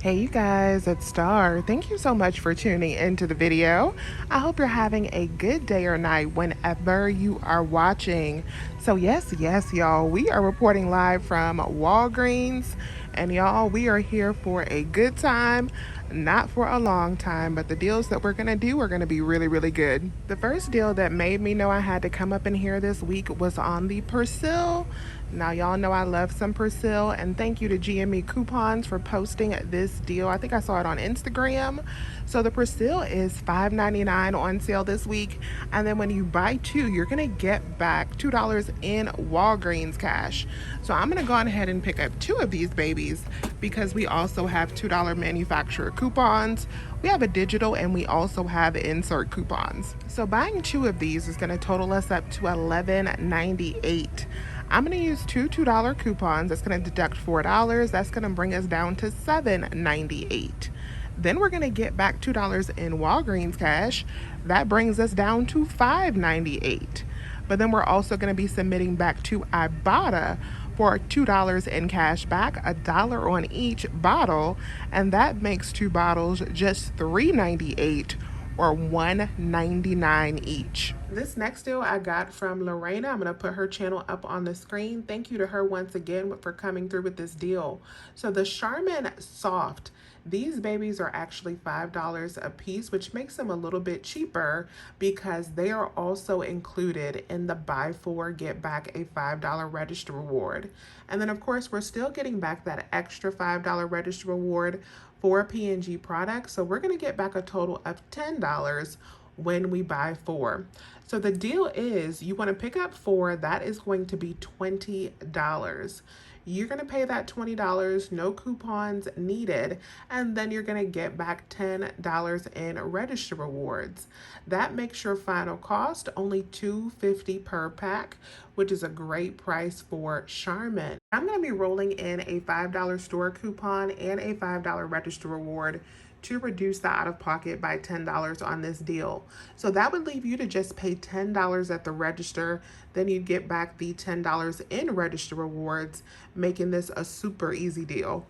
Hey you guys, it's Star. Thank you so much for tuning into the video. I hope you're having a good day or night whenever you are watching. So yes, y'all, we are reporting live from Walgreens. And y'all, we are here for a good time, not for a long time, but the deals that we're gonna do are gonna be really good. The first deal that made me know I had to come up in here this week was on the Persil. Now, y'all know I love some Persil, and thank you to GME Coupons for posting this deal. I think I saw it on Instagram. So the Persil is $5.99 on sale this week, and then when you buy two, you're gonna get back $2 in Walgreens cash. So I'm gonna go ahead and pick up two of these babies because we also have $2 manufacturer coupons. We have a digital and we also have insert coupons. So buying two of these is gonna total us up to $11.98. I'm going to use two $2 coupons. That's going to deduct $4. That's going to bring us down to $7.98. Then we're going to get back $2 in Walgreens cash. That brings us down to $5.98. But then we're also going to be submitting back to Ibotta for $2 in cash back, $1 on each bottle, and that makes two bottles just $3.98 or $1.99 each. This next deal I got from Lorena. I'm going to put her channel up on the screen. Thank you to her once again for coming through with this deal. So the Charmin Soft, these babies are actually $5 a piece, which makes them a little bit cheaper because they are also included in the buy four, get back a $5 register reward. And then of course, we're still getting back that extra $5 register reward for P&G products. So we're going to get back a total of $10 when we buy four. So the deal is you want to pick up four, that is going to be $20. You're going to pay that $20, no coupons needed, and then you're going to get back $10 in register rewards. That makes your final cost only $2.50 per pack, which is a great price for Charmin. I'm going to be rolling in a $5 store coupon and a $5 register reward to reduce the out-of-pocket by $10 on this deal. So that would leave you to just pay $10 at the register, then you'd get back the $10 in register rewards, making this a super easy deal.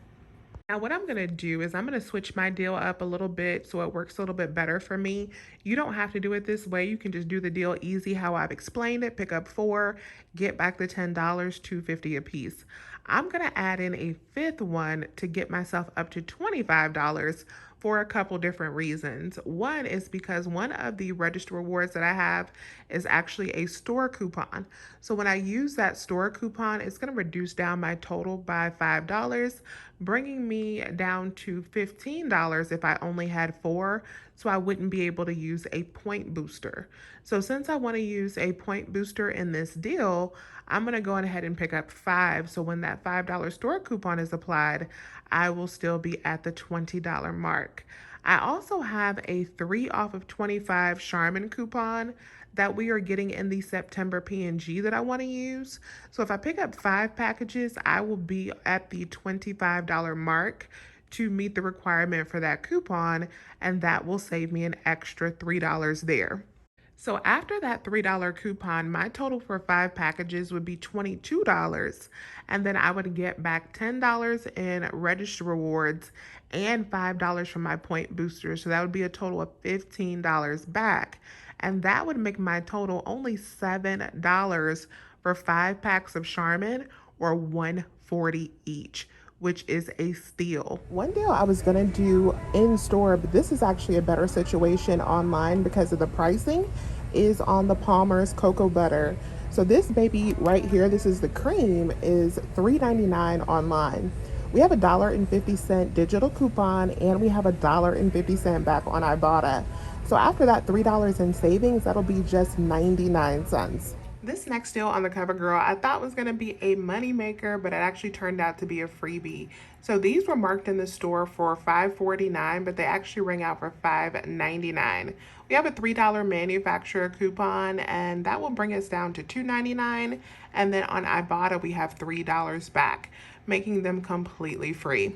Now, what I'm going to do is I'm going to switch my deal up a little bit so it works a little bit better for me. You don't have to do it this way. You can just do the deal easy how I've explained it. Pick up four, get back the $10, $2.50 a piece. I'm going to add in a fifth one to get myself up to $25 for a couple different reasons. One is because one of the register rewards that I have is actually a store coupon. So when I use that store coupon, it's going to reduce down my total by $5, bringing me down to $15 if I only had four. So I wouldn't be able to use a point booster. So since I want to use a point booster in this deal, I'm going to go ahead and pick up five. So when that $5 store coupon is applied, I will still be at the $20 mark. I also have a 3 off of 25 Charmin coupon that we are getting in the September P&G that I want to use. So if I pick up 5 packages, I will be at the $25 mark to meet the requirement for that coupon, and that will save me an extra $3 there. So after that $3 coupon, my total for 5 packages would be $22. And then I would get back $10 in register rewards and $5 from my point booster. So that would be a total of $15 back. And that would make my total only $7 for 5 packs of Charmin, or $140 each, which is a steal. One deal I was gonna do in store, but this is actually a better situation online because of the pricing, is on the Palmer's cocoa butter. So this baby right here, this is the cream, is $3.99 online. We have $1.50 digital coupon and we have $1.50 back on Ibotta. So after that $3 in savings, that'll be just 99 cents. This next deal on the cover girl I thought was going to be a money maker, but it actually turned out to be a freebie. So these were marked in the store for $5.49, but they actually rang out for $5.99. We have a $3 manufacturer coupon, and that will bring us down to $2.99. And then on Ibotta, we have $3 back, making them completely free.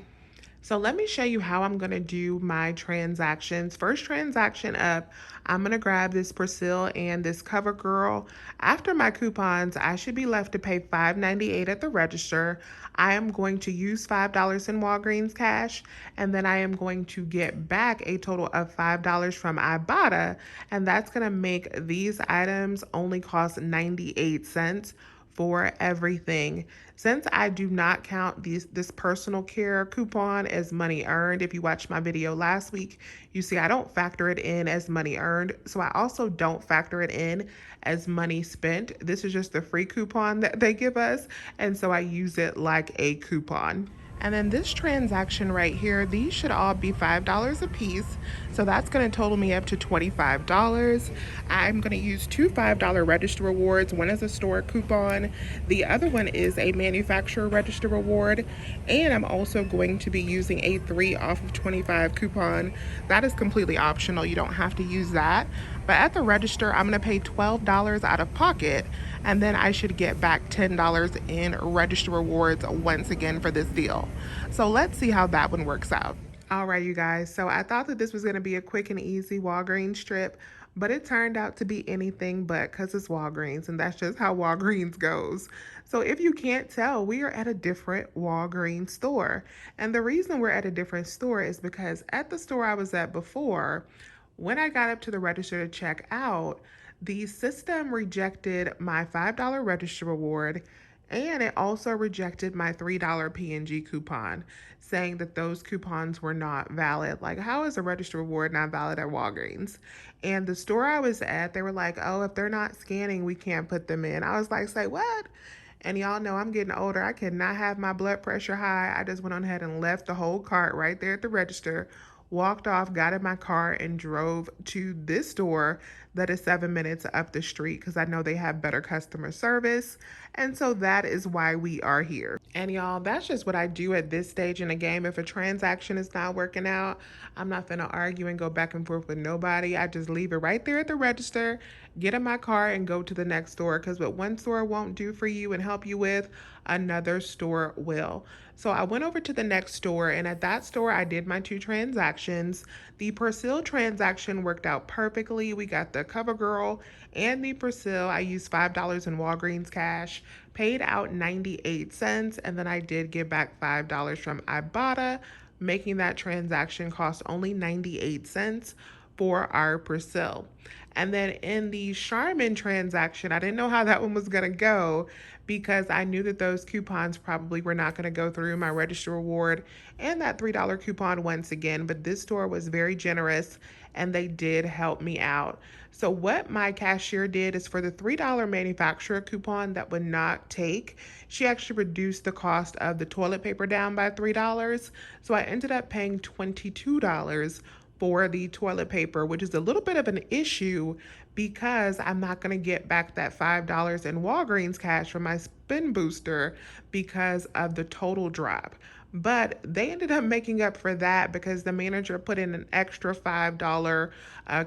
So let me show you how I'm gonna do my transactions. First transaction up, I'm gonna grab this Persil and this CoverGirl. After my coupons, I should be left to pay $5.98 at the register. I am going to use $5 in Walgreens cash, and then I am going to get back a total of $5 from Ibotta, and that's gonna make these items only cost 98 cents for everything. Since I do not count this personal care coupon as money earned, if you watched my video last week, you see I don't factor it in as money earned. So I also don't factor it in as money spent. This is just the free coupon that they give us. And so I use it like a coupon. And then this transaction right here, these should all be $5 a piece. So that's gonna total me up to $25. I'm gonna use two $5 register rewards. One is a store coupon. The other one is a manufacturer register reward. And I'm also going to be using a 3 off of 25 coupon. That is completely optional. You don't have to use that. But at the register, I'm gonna pay $12 out of pocket, and then I should get back $10 in register rewards once again for this deal. So let's see how that one works out. All right, you guys. So I thought that this was gonna be a quick and easy Walgreens trip, but it turned out to be anything but, because it's Walgreens, and that's just how Walgreens goes. So if you can't tell, we are at a different Walgreens store. And the reason we're at a different store is because at the store I was at before, when I got up to the register to check out, the system rejected my $5 register reward, and it also rejected my $3 P&G coupon, saying that those coupons were not valid. Like, how is a register reward not valid at Walgreens? And the store I was at, they were like, oh, if they're not scanning, we can't put them in. I was like, say what? And y'all know I'm getting older. I cannot have my blood pressure high. I just went on ahead and left the whole cart right there at the register, walked off, got in my car, and drove to this store that is 7 minutes up the street because I know they have better customer service. And so that is why we are here. And y'all, that's just what I do at this stage in the game. If a transaction is not working out, I'm not gonna argue and go back and forth with nobody. I just leave it right there at the register, get in my car, and go to the next store, because what one store won't do for you and help you with, another store will. So I went over to the next store, and at that store, I did my two transactions. The Persil transaction worked out perfectly. We got the CoverGirl and the Persil. I used $5 in Walgreens cash, paid out 98 cents, and then I did get back $5 from Ibotta, making that transaction cost only 98 cents for our Persil. And then in the Charmin transaction, I didn't know how that one was going to go because I knew that those coupons probably were not going to go through, my register reward and that $3 coupon once again. But this store was very generous and they did help me out. So what my cashier did is, for the $3 manufacturer coupon that would not take, she actually reduced the cost of the toilet paper down by $3. So I ended up paying $22 for the toilet paper, which is a little bit of an issue because I'm not going to get back that $5 in Walgreens cash for my spin booster because of the total drop. But they ended up making up for that because the manager put in an extra $5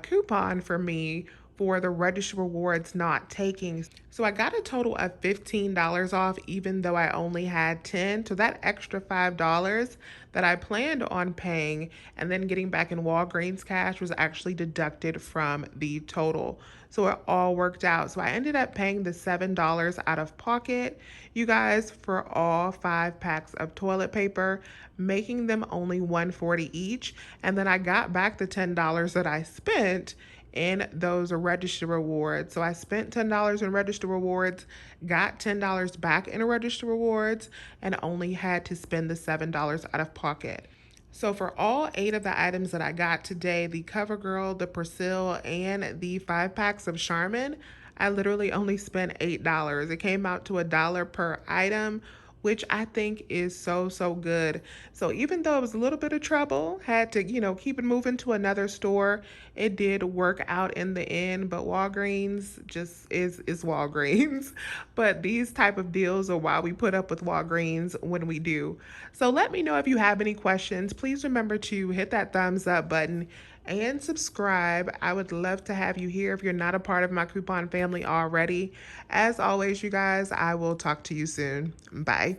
coupon for me for the register rewards not taking. So I got a total of $15 off, even though I only had 10. So that extra $5 that I planned on paying and then getting back in Walgreens cash was actually deducted from the total. So it all worked out. So I ended up paying the $7 out of pocket, you guys, for all 5 packs of toilet paper, making them only $140 each. And then I got back the $10 that I spent in those register rewards. So I spent $10 in register rewards, got $10 back in register rewards, and only had to spend the $7 out of pocket. So for all 8 of the items that I got today, the CoverGirl, the Persil, and the 5 packs of Charmin, I literally only spent $8. It came out to $1 per item, which I think is so, so good. So even though it was a little bit of trouble, had to, keep it moving to another store, it did work out in the end. But Walgreens just is Walgreens. But these type of deals are why we put up with Walgreens when we do. So let me know if you have any questions. Please remember to hit that thumbs up button and subscribe. I would love to have you here if you're not a part of my coupon family already. As always, you guys, I will talk to you soon. Bye.